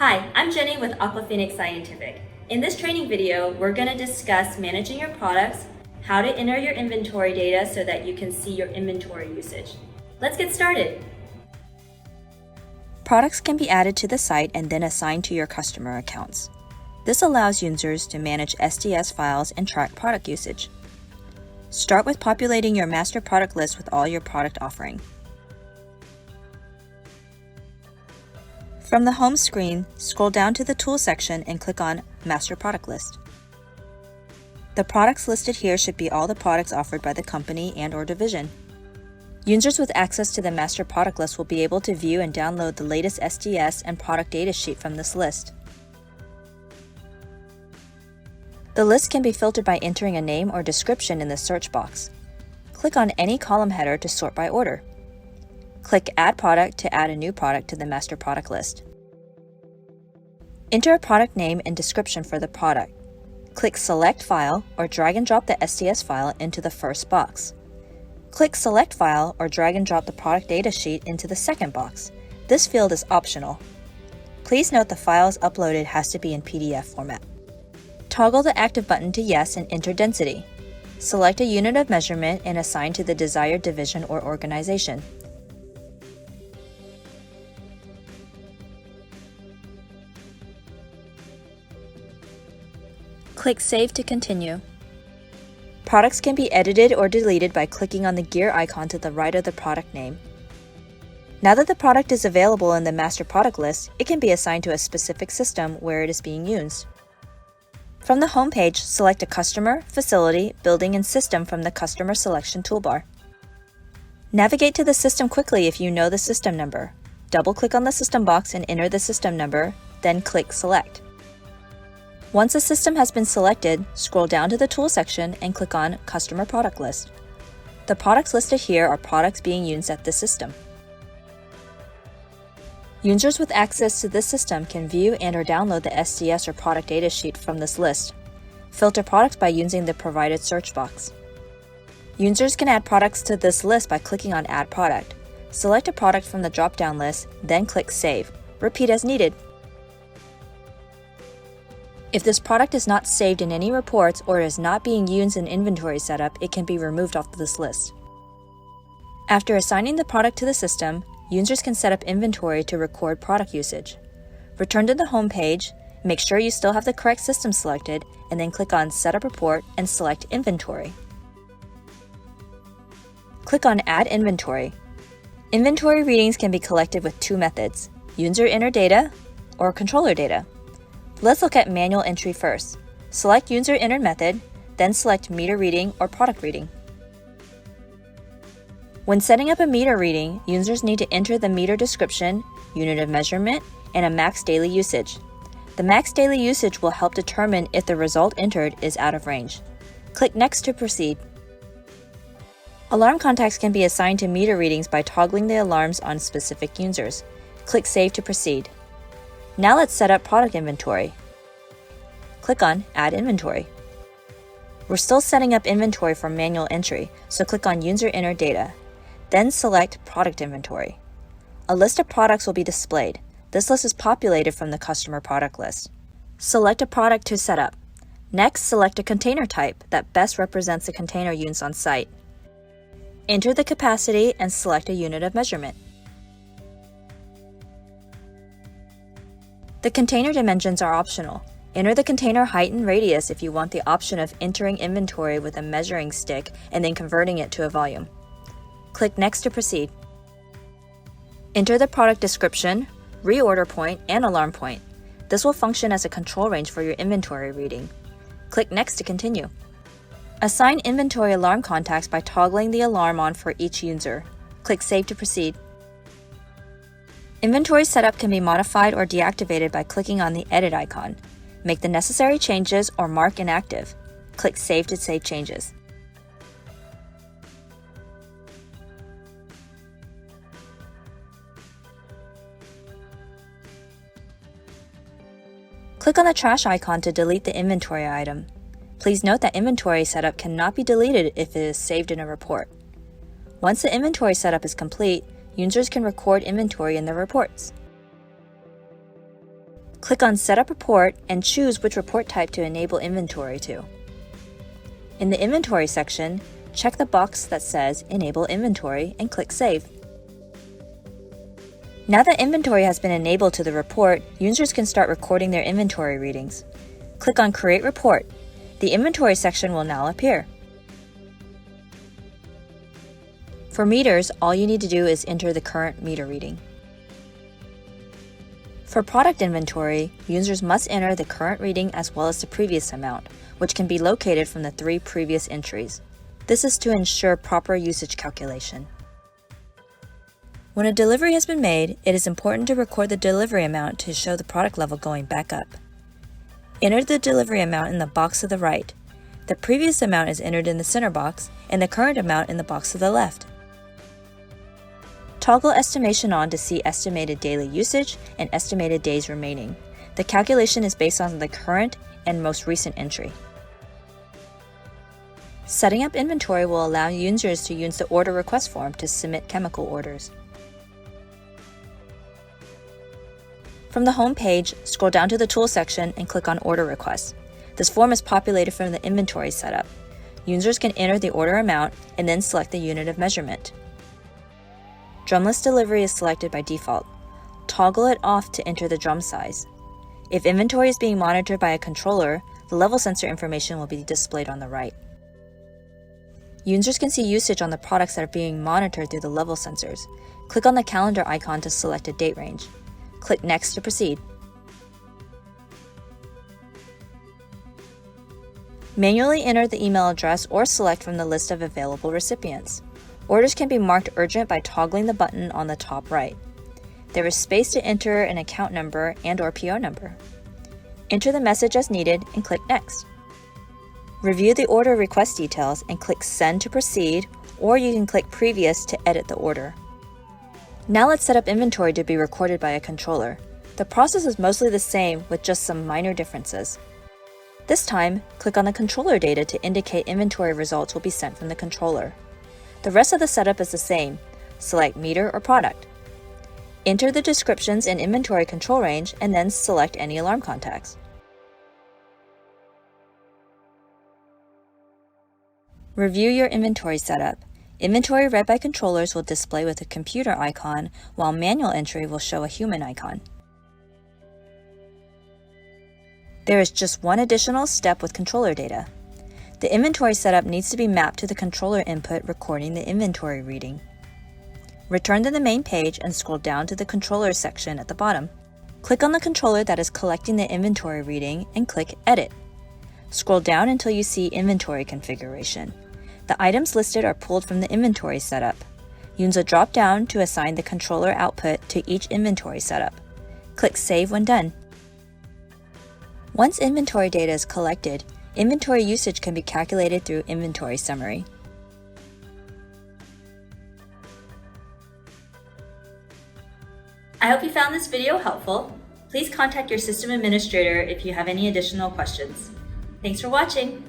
Hi, I'm Jenny with AquaPhoenix Scientific. In this training video, we're going to discuss managing your products, how to enter your inventory data so that you can see your inventory usage. Let's get started. Products can be added to the site and then assigned to your customer accounts. This allows users to manage SDS files and track product usage. Start with populating your master product list with all your product offering. From the home screen, scroll down to the Tools section and click on Master Product List. The products listed here should be all the products offered by the company and/or division. Users with access to the Master Product List will be able to view and download the latest SDS and product data sheet from this list. The list can be filtered by entering a name or description in the search box. Click on any column header to sort by order. Click Add Product to add a new product to the Master Product List. Enter a product name and description for the product. Click Select File or drag and drop the SDS file into the first box. Click Select File or drag and drop the product data sheet into the second box. This field is optional. Please note the files uploaded has to be in PDF format. Toggle the Active button to Yes and enter density. Select a unit of measurement and assign to the desired division or organization. Click Save to continue. Products can be edited or deleted by clicking on the gear icon to the right of the product name. Now that the product is available in the Master Product List, it can be assigned to a specific system where it is being used. From the home page, select a customer, facility, building, and system from the Customer Selection toolbar. Navigate to the system quickly if you know the system number. Double-click on the system box and enter the system number, then click Select. Once a system has been selected, scroll down to the Tools section and click on Customer Product List. The products listed here are products being used at this system. Users with access to this system can view and/or download the SDS or product data sheet from this list. Filter products by using the provided search box. Users can add products to this list by clicking on Add Product. Select a product from the drop-down list, then click Save. Repeat as needed. If this product is not saved in any reports or is not being used in inventory setup, it can be removed off this list. After assigning the product to the system, users can set up inventory to record product usage. Return to the home page, make sure you still have the correct system selected, and then click on Setup Report and select Inventory. Click on Add Inventory. Inventory readings can be collected with two methods: user enter data or controller data. Let's look at manual entry first. Select User Entered Method, then select Meter Reading or Product Reading. When setting up a meter reading, users need to enter the meter description, unit of measurement, and a max daily usage. The max daily usage will help determine if the result entered is out of range. Click Next to proceed. Alarm contacts can be assigned to meter readings by toggling the alarms on specific users. Click Save to proceed. Now let's set up product inventory. Click on Add Inventory. We're still setting up inventory for manual entry, so click on User Entered Data. Then select Product Inventory. A list of products will be displayed. This list is populated from the Customer Product List. Select a product to set up. Next, select a container type that best represents the container used on site. Enter the capacity and select a unit of measurement. The container dimensions are optional. Enter the container height and radius if you want the option of entering inventory with a measuring stick and then converting it to a volume. Click Next to proceed. Enter the product description, reorder point, and alarm point. This will function as a control range for your inventory reading. Click Next to continue. Assign inventory alarm contacts by toggling the alarm on for each user. Click Save to proceed. Inventory setup can be modified or deactivated by clicking on the Edit icon. Make the necessary changes or mark inactive. Click Save to save changes. Click on the trash icon to delete the inventory item. Please note that inventory setup cannot be deleted if it is saved in a report. Once the inventory setup is complete, users can record inventory in their reports. Click on Setup Report and choose which report type to enable inventory to. In the Inventory section, check the box that says Enable Inventory and click Save. Now that inventory has been enabled to the report, users can start recording their inventory readings. Click on Create Report. The Inventory section will now appear. For meters, all you need to do is enter the current meter reading. For product inventory, users must enter the current reading as well as the previous amount, which can be located from the 3 previous entries. This is to ensure proper usage calculation. When a delivery has been made, it is important to record the delivery amount to show the product level going back up. Enter the delivery amount in the box to the right. The previous amount is entered in the center box, and the current amount in the box to the left. Toggle Estimation on to see estimated daily usage and estimated days remaining. The calculation is based on the current and most recent entry. Setting up inventory will allow users to use the order request form to submit chemical orders. From the home page, scroll down to the Tools section and click on Order Requests. This form is populated from the inventory setup. Users can enter the order amount and then select the unit of measurement. Drumless delivery is selected by default. Toggle it off to enter the drum size. If inventory is being monitored by a controller, the level sensor information will be displayed on the right. Users can see usage on the products that are being monitored through the level sensors. Click on the calendar icon to select a date range. Click Next to proceed. Manually enter the email address or select from the list of available recipients. Orders can be marked urgent by toggling the button on the top right. There is space to enter an account number and/or PO number. Enter the message as needed and click Next. Review the order request details and click Send to proceed, or you can click Previous to edit the order. Now let's set up inventory to be recorded by a controller. The process is mostly the same with just some minor differences. This time, click on the controller data to indicate inventory results will be sent from the controller. The rest of the setup is the same. Select meter or product. Enter the descriptions in inventory control range and then select any alarm contacts. Review your inventory setup. Inventory read by controllers will display with a computer icon, while manual entry will show a human icon. There is just one additional step with controller data. The inventory setup needs to be mapped to the controller input recording the inventory reading. Return to the main page and scroll down to the controller section at the bottom. Click on the controller that is collecting the inventory reading and click Edit. Scroll down until you see Inventory Configuration. The items listed are pulled from the inventory setup. Use a drop-down to assign the controller output to each inventory setup. Click Save when done. Once inventory data is collected, inventory usage can be calculated through Inventory Summary. I hope you found this video helpful. Please contact your system administrator if you have any additional questions. Thanks for watching.